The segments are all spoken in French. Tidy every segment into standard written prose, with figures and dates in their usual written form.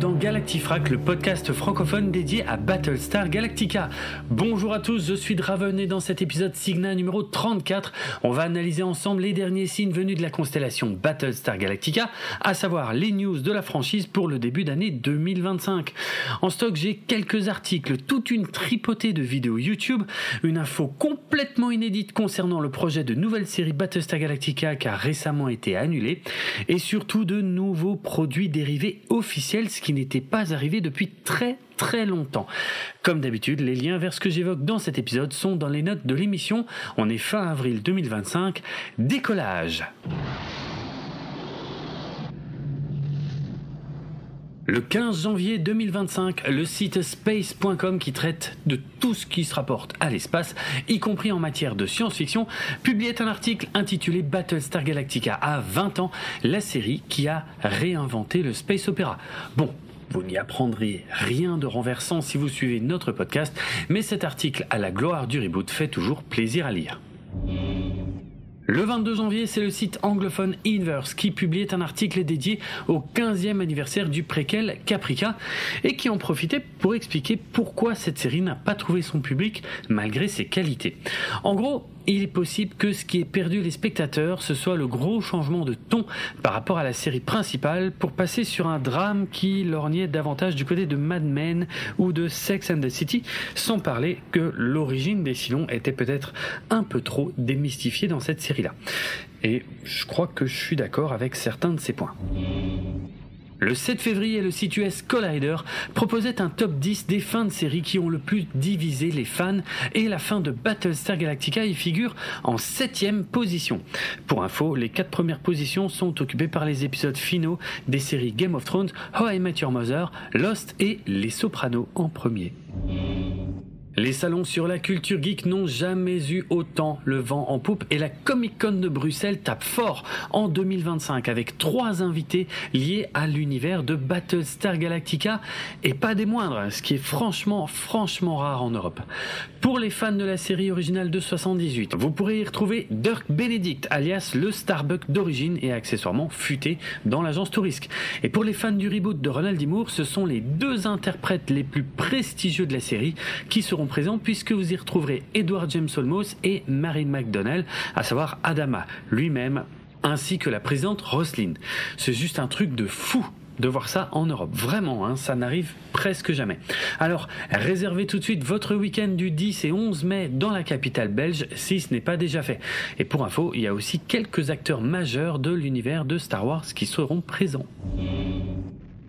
dans Galactifrac, le podcast francophone dédié à Battlestar Galactica. Bonjour à tous, je suis Draven et dans cet épisode Signa numéro 34, on va analyser ensemble les derniers signes venus de la constellation Battlestar Galactica, à savoir les news de la franchise pour le début d'année 2025. En stock, j'ai quelques articles, toute une tripotée de vidéos YouTube, une info complètement inédite concernant le projet de nouvelle série Battlestar Galactica qui a récemment été annulée, et surtout de nouveaux produits dérivés officiels, ce qui n'était pas arrivé depuis très longtemps. Comme d'habitude, les liens vers ce que j'évoque dans cet épisode sont dans les notes de l'émission. On est fin avril 2025. Décollage. Le 15 janvier 2025, le site space.com qui traite de tout ce qui se rapporte à l'espace, y compris en matière de science-fiction, publiait un article intitulé Battlestar Galactica a 20 ans, la série qui a réinventé le space opéra. Bon, vous n'y apprendrez rien de renversant si vous suivez notre podcast, mais cet article à la gloire du reboot fait toujours plaisir à lire. Le 22 janvier, c'est le site anglophone Inverse qui publiait un article dédié au 15e anniversaire du préquel Caprica et qui en profitait pour expliquer pourquoi cette série n'a pas trouvé son public malgré ses qualités. En gros, il est possible que ce qui ait perdu les spectateurs, ce soit le gros changement de ton par rapport à la série principale pour passer sur un drame qui lorgnait davantage du côté de Mad Men ou de Sex and the City, sans parler que l'origine des Cylons était peut-être un peu trop démystifiée dans cette série-là. Et je crois que je suis d'accord avec certains de ces points. Le 7 février, le site US Collider proposait un top 10 des fins de série qui ont le plus divisé les fans et la fin de Battlestar Galactica y figure en 7e position. Pour info, les 4 premières positions sont occupées par les épisodes finaux des séries Game of Thrones, How I Met Your Mother, Lost et Les Sopranos en premier. Les salons sur la culture geek n'ont jamais eu autant le vent en poupe et la Comic-Con de Bruxelles tape fort en 2025 avec 3 invités liés à l'univers de Battlestar Galactica et pas des moindres, ce qui est franchement rare en Europe. Pour les fans de la série originale de 78, vous pourrez y retrouver Dirk Benedict alias le Starbuck d'origine et accessoirement futé dans l'agence Tourist. Et pour les fans du reboot de Ronald D. Moore, ce sont les 2 interprètes les plus prestigieux de la série qui seront présents puisque vous y retrouverez Edward James Olmos et Mary McDonnell, à savoir Adama lui-même, ainsi que la présidente Roslyn. C'est juste un truc de fou de voir ça en Europe. Vraiment, ça n'arrive presque jamais. Alors, réservez tout de suite votre week-end du 10 et 11 mai dans la capitale belge, si ce n'est pas déjà fait. Et pour info, il y a aussi quelques acteurs majeurs de l'univers de Star Wars qui seront présents.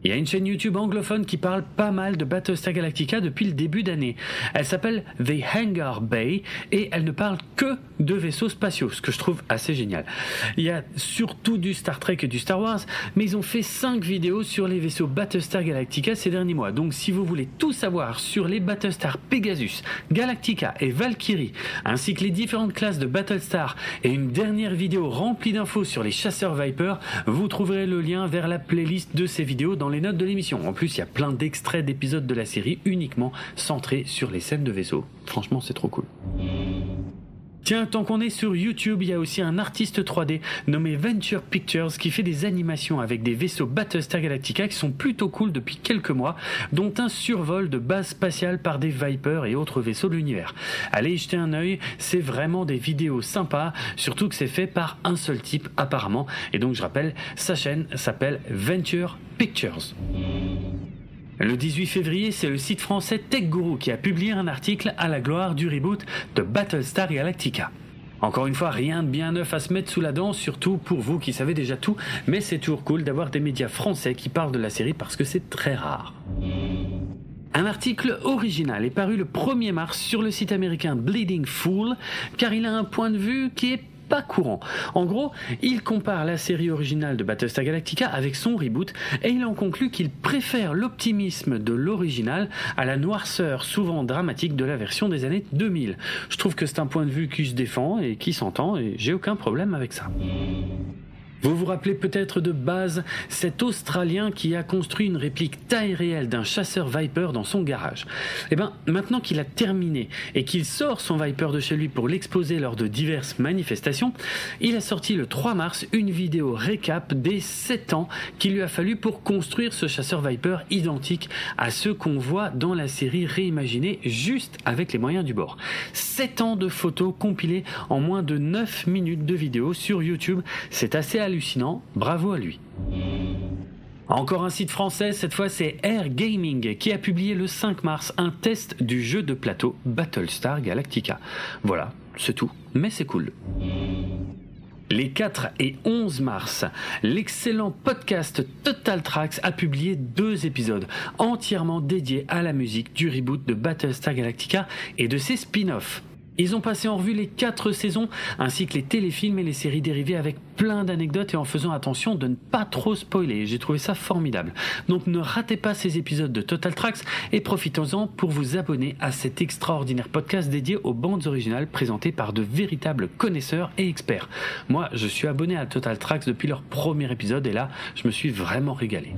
Il y a une chaîne YouTube anglophone qui parle pas mal de Battlestar Galactica depuis le début d'année. Elle s'appelle The Hangar Bay et elle ne parle que de vaisseaux spatiaux, ce que je trouve assez génial. Il y a surtout du Star Trek et du Star Wars, mais ils ont fait 5 vidéos sur les vaisseaux Battlestar Galactica ces derniers mois. Donc si vous voulez tout savoir sur les Battlestar Pegasus, Galactica et Valkyrie, ainsi que les différentes classes de Battlestar et une dernière vidéo remplie d'infos sur les chasseurs Viper, vous trouverez le lien vers la playlist de ces vidéos dans les notes de l'émission. En plus, il y a plein d'extraits d'épisodes de la série uniquement centrés sur les scènes de vaisseaux. Franchement, c'est trop cool. Tiens, tant qu'on est sur YouTube, il y a aussi un artiste 3D nommé Venture Pictures qui fait des animations avec des vaisseaux Battlestar Galactica qui sont plutôt cool depuis quelques mois, dont un survol de base spatiale par des Vipers et autres vaisseaux de l'univers. Allez y jeter un œil, c'est vraiment des vidéos sympas, surtout que c'est fait par un seul type apparemment. Et donc je rappelle, sa chaîne s'appelle Venture Pictures. Le 18 février, c'est le site français TechGuru qui a publié un article à la gloire du reboot de Battlestar Galactica. Encore une fois, rien de bien neuf à se mettre sous la dent, surtout pour vous qui savez déjà tout, mais c'est toujours cool d'avoir des médias français qui parlent de la série parce que c'est très rare. Un article original est paru le 1er mars sur le site américain Bleeding Fool, car il a un point de vue qui est pas courant. En gros, il compare la série originale de Battlestar Galactica avec son reboot et il en conclut qu'il préfère l'optimisme de l'original à la noirceur souvent dramatique de la version des années 2000. Je trouve que c'est un point de vue qui se défend et qui s'entend et j'ai aucun problème avec ça. Vous vous rappelez peut-être de Baz, cet Australien qui a construit une réplique taille réelle d'un chasseur Viper dans son garage. Eh bien, maintenant qu'il a terminé et qu'il sort son Viper de chez lui pour l'exposer lors de diverses manifestations, il a sorti le 3 mars une vidéo récap des 7 ans qu'il lui a fallu pour construire ce chasseur Viper identique à ceux qu'on voit dans la série réimaginée juste avec les moyens du bord. 7 ans de photos compilées en moins de 9 minutes de vidéo sur YouTube, c'est assez hallucinant, bravo à lui. Encore un site français, cette fois c'est Air Gaming qui a publié le 5 mars un test du jeu de plateau Battlestar Galactica. Voilà, c'est tout, mais c'est cool. Les 4 et 11 mars, l'excellent podcast Total Tracks a publié 2 épisodes entièrement dédiés à la musique du reboot de Battlestar Galactica et de ses spin-offs. Ils ont passé en revue les 4 saisons ainsi que les téléfilms et les séries dérivées avec plein d'anecdotes et en faisant attention de ne pas trop spoiler. J'ai trouvé ça formidable. Donc ne ratez pas ces épisodes de Total Tracks et profitez-en pour vous abonner à cet extraordinaire podcast dédié aux bandes originales présentées par de véritables connaisseurs et experts. Moi, je suis abonné à Total Tracks depuis leur premier épisode et là, je me suis vraiment régalé.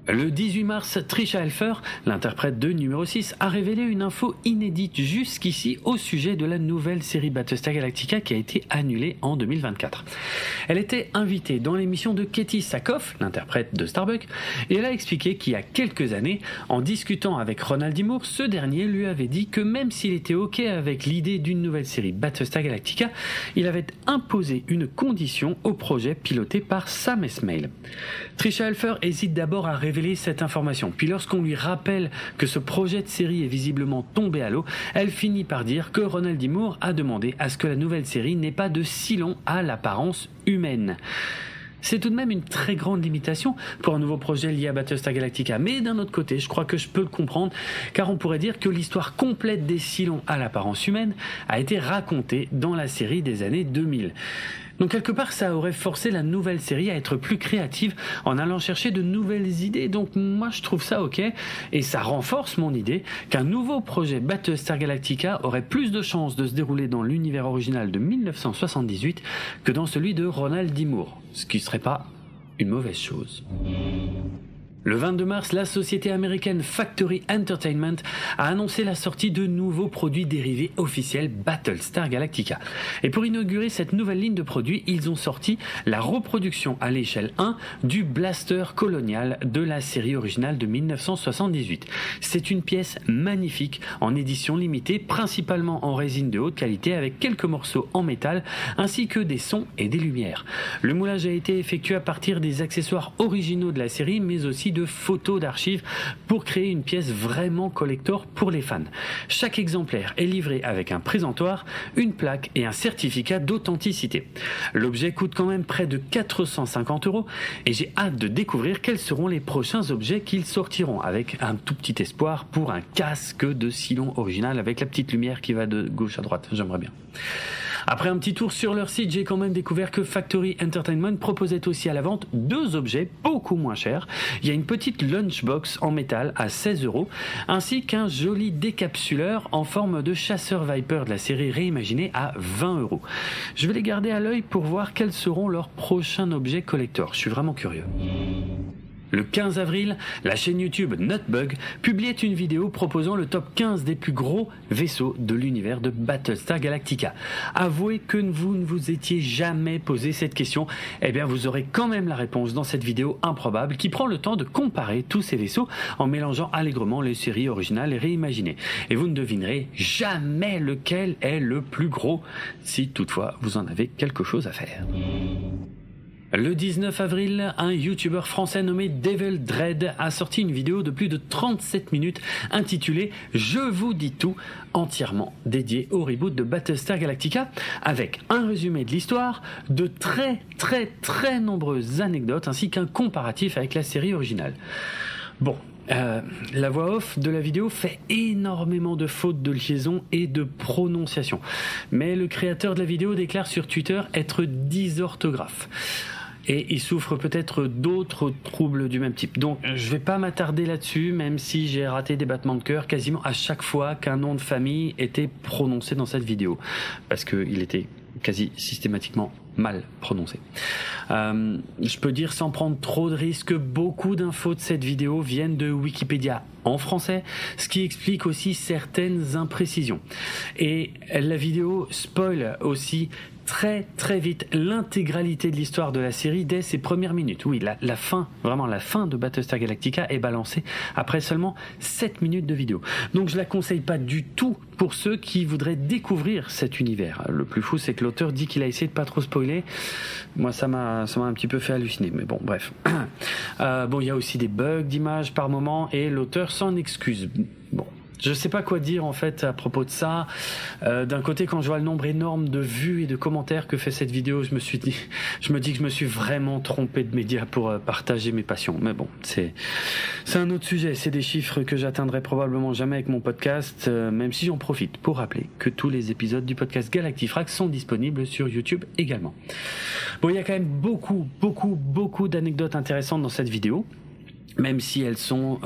Le 18 mars, Tricia Helfer, l'interprète de numéro 6, a révélé une info inédite jusqu'ici au sujet de la nouvelle série Battlestar Galactica qui a été annulée en 2024. Elle était invitée dans l'émission de Katie Sackhoff, l'interprète de Starbuck, et elle a expliqué qu'il y a quelques années, en discutant avec Ronald D. Moore, ce dernier lui avait dit que même s'il était OK avec l'idée d'une nouvelle série Battlestar Galactica, il avait imposé une condition au projet piloté par Sam Esmail. Tricia Helfer hésite d'abord à révéler cette information. Puis lorsqu'on lui rappelle que ce projet de série est visiblement tombé à l'eau, elle finit par dire que Ronald D. Moore a demandé à ce que la nouvelle série n'ait pas de Cylon à l'apparence humaine. C'est tout de même une très grande limitation pour un nouveau projet lié à Battlestar Galactica. Mais d'un autre côté, je crois que je peux le comprendre, car on pourrait dire que l'histoire complète des Cylons à l'apparence humaine a été racontée dans la série des années 2000. Donc quelque part, ça aurait forcé la nouvelle série à être plus créative en allant chercher de nouvelles idées. Donc moi, je trouve ça ok. Et ça renforce mon idée qu'un nouveau projet Battlestar Galactica aurait plus de chances de se dérouler dans l'univers original de 1978 que dans celui de Ronald D. Moore. Ce qui serait pas une mauvaise chose. Le 22 mars, la société américaine Factory Entertainment a annoncé la sortie de nouveaux produits dérivés officiels Battlestar Galactica. Et pour inaugurer cette nouvelle ligne de produits, ils ont sorti la reproduction à l'échelle 1 du Blaster Colonial de la série originale de 1978. C'est une pièce magnifique en édition limitée, principalement en résine de haute qualité avec quelques morceaux en métal ainsi que des sons et des lumières. Le moulage a été effectué à partir des accessoires originaux de la série mais aussi de photos d'archives pour créer une pièce vraiment collector pour les fans. Chaque exemplaire est livré avec un présentoir, une plaque et un certificat d'authenticité. L'objet coûte quand même près de 450 € et j'ai hâte de découvrir quels seront les prochains objets qu'ils sortiront avec un tout petit espoir pour un casque de Cylon original avec la petite lumière qui va de gauche à droite. J'aimerais bien. Après un petit tour sur leur site, j'ai quand même découvert que Factory Entertainment proposait aussi à la vente 2 objets beaucoup moins chers. Il y a une petite lunchbox en métal à 16 € ainsi qu'un joli décapsuleur en forme de chasseur Viper de la série réimaginée à 20 €. Je vais les garder à l'œil pour voir quels seront leurs prochains objets collector. Je suis vraiment curieux. Le 15 avril, la chaîne YouTube Nutbug publiait une vidéo proposant le top 15 des plus gros vaisseaux de l'univers de Battlestar Galactica. Avouez que vous ne vous étiez jamais posé cette question, eh bien vous aurez quand même la réponse dans cette vidéo improbable qui prend le temps de comparer tous ces vaisseaux en mélangeant allègrement les séries originales et réimaginées. Et vous ne devinerez jamais lequel est le plus gros, si toutefois vous en avez quelque chose à faire. Le 19 avril, un YouTuber français nommé Devil Dread a sorti une vidéo de plus de 37 minutes intitulée « Je vous dis tout » entièrement dédiée au reboot de Battlestar Galactica avec un résumé de l'histoire, de très nombreuses anecdotes ainsi qu'un comparatif avec la série originale. Bon, la voix off de la vidéo fait énormément de fautes de liaison et de prononciation. Mais le créateur de la vidéo déclare sur Twitter être dysorthographe. Et il souffre peut-être d'autres troubles du même type. Donc je vais pas m'attarder là-dessus, même si j'ai raté des battements de cœur quasiment à chaque fois qu'un nom de famille était prononcé dans cette vidéo. Parce qu'il était quasi systématiquement mal prononcé. Je peux dire sans prendre trop de risques que beaucoup d'infos de cette vidéo viennent de Wikipédia en français, ce qui explique aussi certaines imprécisions. Et la vidéo spoil aussi très très vite l'intégralité de l'histoire de la série dès ses premières minutes. Oui, la fin, vraiment la fin de Battlestar Galactica est balancée après seulement 7 minutes de vidéo. Donc je la conseille pas du tout pour ceux qui voudraient découvrir cet univers. Le plus fou, c'est que l'auteur dit qu'il a essayé de pas trop spoiler. Moi, ça m'a un petit peu fait halluciner, mais bon, bref. Bon, il y a aussi des bugs d'image par moment et l'auteur s'en excuse. Bon. Je sais pas quoi dire en fait à propos de ça. D'un côté, quand je vois le nombre énorme de vues et de commentaires que fait cette vidéo, je me dis que je me suis vraiment trompé de média pour partager mes passions. Mais bon, c'est un autre sujet. C'est des chiffres que j'atteindrai probablement jamais avec mon podcast, même si j'en profite pour rappeler que tous les épisodes du podcast Galactifrac sont disponibles sur YouTube également. Bon, il y a quand même beaucoup d'anecdotes intéressantes dans cette vidéo, même si elles sont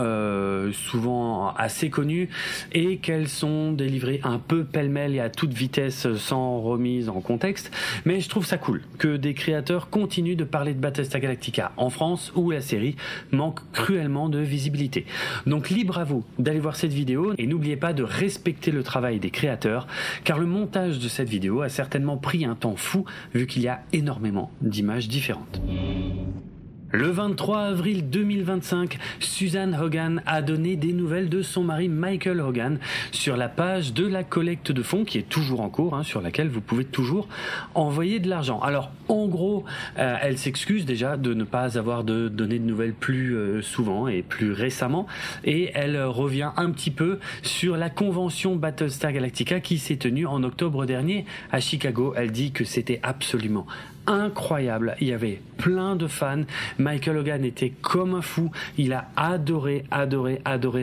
souvent assez connues et qu'elles sont délivrées un peu pêle-mêle et à toute vitesse sans remise en contexte. Mais je trouve ça cool que des créateurs continuent de parler de Battlestar Galactica en France où la série manque cruellement de visibilité. Donc libre à vous d'aller voir cette vidéo et n'oubliez pas de respecter le travail des créateurs car le montage de cette vidéo a certainement pris un temps fou vu qu'il y a énormément d'images différentes. Le 23 avril 2025, Suzanne Hogan a donné des nouvelles de son mari Michael Hogan sur la page de la collecte de fonds qui est toujours en cours, sur laquelle vous pouvez toujours envoyer de l'argent. Alors en gros, elle s'excuse déjà de ne pas avoir donné de nouvelles plus souvent et plus récemment et elle revient un petit peu sur la convention Battlestar Galactica qui s'est tenue en octobre dernier à Chicago. Elle dit que c'était absolument incroyable, il y avait plein de fans, Michael Hogan était comme un fou, il a adoré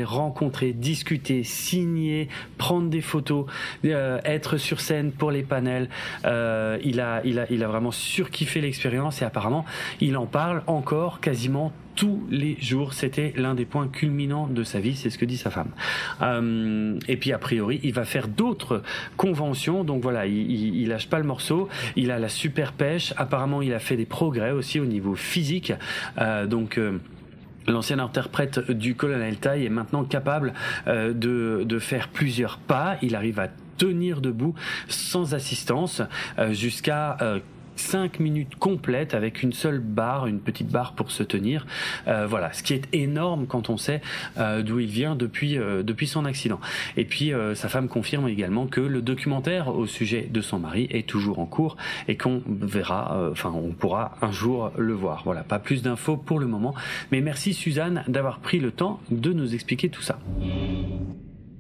rencontrer, discuter, signer, prendre des photos, être sur scène pour les panels, il a vraiment surkiffé l'expérience et apparemment il en parle encore quasiment tous les jours. C'était l'un des points culminants de sa vie, c'est ce que dit sa femme. Et puis a priori, il va faire d'autres conventions, donc voilà, il lâche pas le morceau, il a la super pêche, apparemment il a fait des progrès aussi au niveau physique, l'ancien interprète du colonel Tai est maintenant capable de faire plusieurs pas, il arrive à tenir debout sans assistance jusqu'à 5 minutes complètes avec une seule barre, une petite barre pour se tenir. Voilà, ce qui est énorme quand on sait d'où il vient depuis son accident. Et puis sa femme confirme également que le documentaire au sujet de son mari est toujours en cours et qu'on verra, on pourra un jour le voir. Voilà, pas plus d'infos pour le moment. Mais merci Suzanne d'avoir pris le temps de nous expliquer tout ça.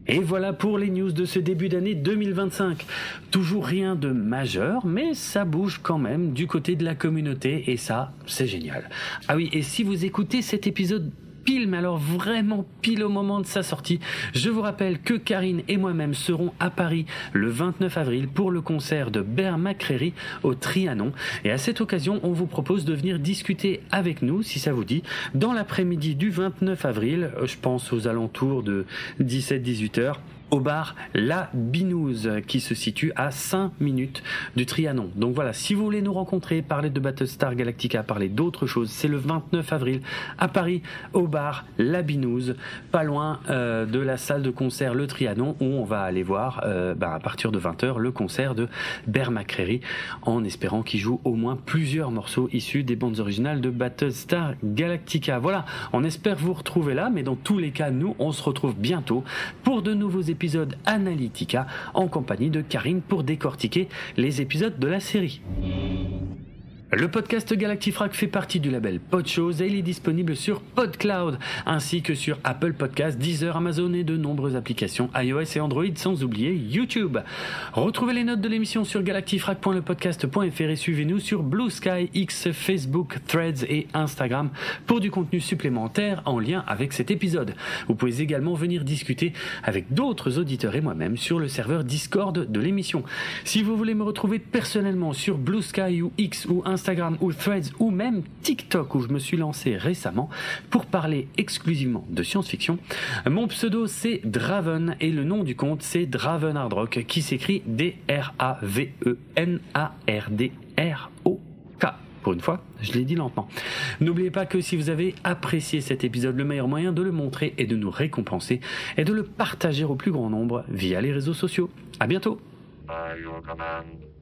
Et voilà pour les news de ce début d'année 2025. Toujours rien de majeur, mais ça bouge quand même du côté de la communauté et ça, c'est génial. Ah oui, et si vous écoutez cet épisode pile, mais alors vraiment pile au moment de sa sortie, je vous rappelle que Karine et moi-même serons à Paris le 29 avril pour le concert de Bear McCreary au Trianon. Et à cette occasion, on vous propose de venir discuter avec nous, si ça vous dit, dans l'après-midi du 29 avril, je pense aux alentours de 17-18 heures, au bar La Binouse qui se situe à 5 minutes du Trianon. Donc voilà, si vous voulez nous rencontrer, parler de Battlestar Galactica, parler d'autres choses, c'est le 29 avril à Paris au bar La Binouse, pas loin de la salle de concert Le Trianon où on va aller voir à partir de 20h le concert de Bear McCreary en espérant qu'il joue au moins plusieurs morceaux issus des bandes originales de Battlestar Galactica. Voilà, on espère vous retrouver là, mais dans tous les cas, nous on se retrouve bientôt pour de nouveaux épisode Analytica en compagnie de Karine pour décortiquer les épisodes de la série. Le podcast Galactifrac fait partie du label Podchose et il est disponible sur PodCloud ainsi que sur Apple Podcasts, Deezer, Amazon et de nombreuses applications iOS et Android, sans oublier YouTube. Retrouvez les notes de l'émission sur galactifrac.lepodcast.fr et suivez-nous sur Blue Sky, X, Facebook, Threads et Instagram pour du contenu supplémentaire en lien avec cet épisode. Vous pouvez également venir discuter avec d'autres auditeurs et moi-même sur le serveur Discord de l'émission. Si vous voulez me retrouver personnellement sur Blue Sky ou X ou Instagram, Instagram ou Threads ou même TikTok où je me suis lancé récemment pour parler exclusivement de science-fiction. Mon pseudo c'est Draven et le nom du compte c'est Draven Hard Rock qui s'écrit DRAVENARDROK. Pour une fois, je l'ai dit lentement. N'oubliez pas que si vous avez apprécié cet épisode, le meilleur moyen de le montrer et de nous récompenser est de le partager au plus grand nombre via les réseaux sociaux. À bientôt. By your command.